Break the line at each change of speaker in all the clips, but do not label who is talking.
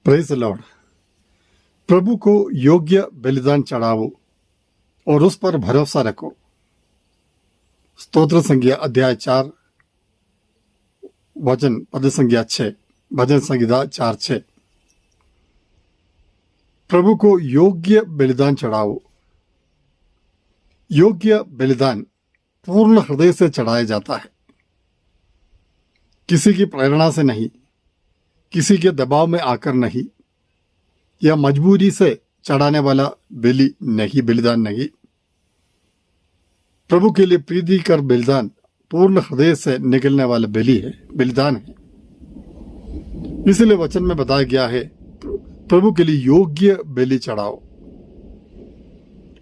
Praise Lord. प्रभु को योग्य बलिदान चढ़ाओ और उस पर भरोसा रखो। स्तोत्र संज्ञा अध्याय 4 वचन पद संज्ञा 6, भजन संहिता 4:6। प्रभु को योग्य बलिदान चढ़ाओ। योग्य बलिदान पूर्ण हृदय से चढ़ाया जाता है, किसी की प्रेरणा से नहीं, किसी के दबाव में आकर नहीं, या मजबूरी से चढ़ाने वाला बलिदान नहीं। प्रभु के लिए प्रीति कर बलिदान पूर्ण हृदय से निकलने वाला बलिदान है। इसलिए वचन में बताया गया है, प्रभु के लिए योग्य बलि चढ़ाओ।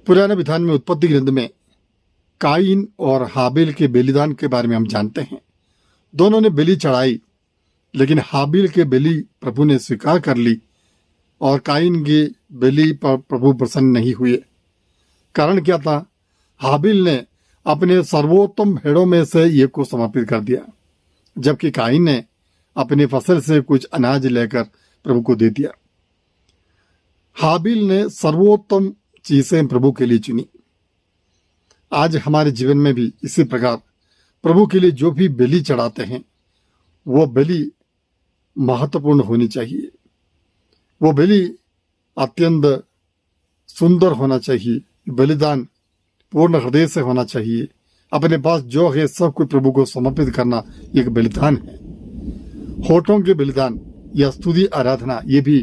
पुराने विधान में उत्पत्ति ग्रंथ में काइन और हाबिल के बलिदान के बारे में हम जानते हैं। दोनों ने बलि चढ़ाई, लेकिन हाबिल के बलि प्रभु ने स्वीकार कर ली और काइन के बलि पर प्रभु प्रसन्न नहीं हुए। कारण क्या था? हाबिल ने अपने सर्वोत्तम भेड़ों में से एक को समर्पित कर दिया, जबकि काइन ने अपनी फसल से कुछ अनाज लेकर प्रभु को दे दिया। हाबिल ने सर्वोत्तम चीजें प्रभु के लिए चुनी। आज हमारे जीवन में भी इसी प्रकार प्रभु के लिए जो भी बलि चढ़ाते हैं, वो बलि महत्वपूर्ण होनी चाहिए। वो बलि अत्यंत सुंदर होना चाहिए। बलिदान पूर्ण हृदय से होना चाहिए। अपने पास जो है सब कुछ प्रभु को समर्पित करना एक बलिदान है। होठों के बलिदान या स्तुति आराधना ये भी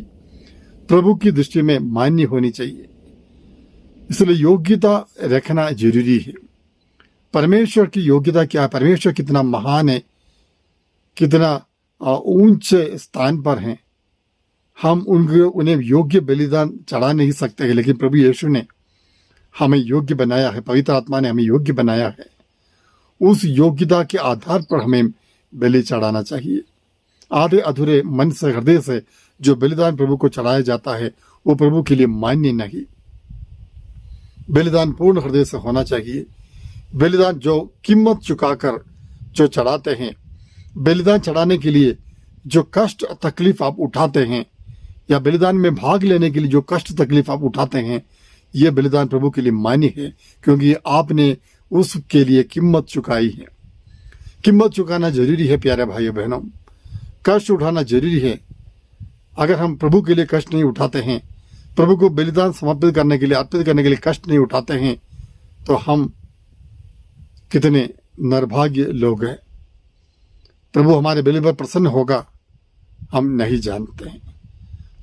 प्रभु की दृष्टि में मान्य होनी चाहिए। इसलिए योग्यता रखना जरूरी है। परमेश्वर की योग्यता क्या है? परमेश्वर कितना महान है, कितना ऊंचे स्थान पर हैं। हम उन्हें योग्य बलिदान चढ़ा नहीं सकते हैं, लेकिन प्रभु यीशु ने हमें योग्य बनाया है। पवित्र आत्मा ने हमें योग्य बनाया है। उस योग्यता के आधार पर हमें बलि चढ़ाना चाहिए। आधे अधूरे मन से, हृदय से जो बलिदान प्रभु को चढ़ाया जाता है, वो प्रभु के लिए मान्य नहीं। बलिदान पूर्ण हृदय से होना चाहिए। बलिदान जो कीमत चुकाकर जो चढ़ाते हैं, बलिदान चढ़ाने के लिए जो कष्ट तकलीफ आप उठाते हैं, या बलिदान में भाग लेने के लिए जो कष्ट तकलीफ आप उठाते हैं, ये बलिदान प्रभु के लिए मान्य है, क्योंकि आपने उसके लिए कीमत चुकाई है। कीमत चुकाना जरूरी है प्यारे भाइयों बहनों। कष्ट उठाना जरूरी है। अगर हम प्रभु के लिए कष्ट नहीं उठाते हैं, प्रभु को बलिदान समर्पित करने के लिए, अर्पित करने के लिए कष्ट नहीं उठाते हैं, तो हम कितने निर्भाग्य लोग हैं। प्रभु हमारे बलि पर प्रसन्न होगा हम नहीं जानते हैं।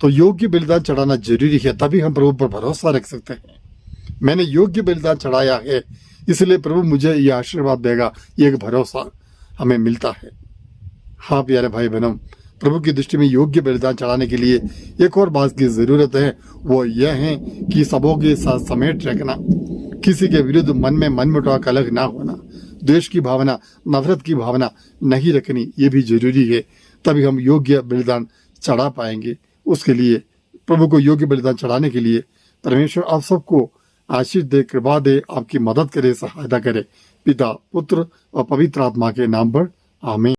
तो योग्य बलिदान चढ़ाना जरूरी है, तभी हम प्रभु पर भरोसा रख सकते हैं। मैंने योग्य बलिदान चढ़ाया है, इसलिए प्रभु मुझे यह आशीर्वाद देगा, ये एक भरोसा हमें मिलता है। हाँ प्यारे भाई बहनों, प्रभु की दृष्टि में योग्य बलिदान चढ़ाने के लिए एक और बात की जरूरत है। वो यह है कि सबों के साथ समेट रखना, किसी के विरुद्ध मन में मनमुटाव कलह ना होना, द्वेष की भावना, नफरत की भावना नहीं रखनी, ये भी जरूरी है। तभी हम योग्य बलिदान चढ़ा पाएंगे। उसके लिए प्रभु को योग्य बलिदान चढ़ाने के लिए परमेश्वर आप सबको आशीष दे, कृपा दे, आपकी मदद करे, सहायता करे। पिता, पुत्र और पवित्र आत्मा के नाम पर आमीन।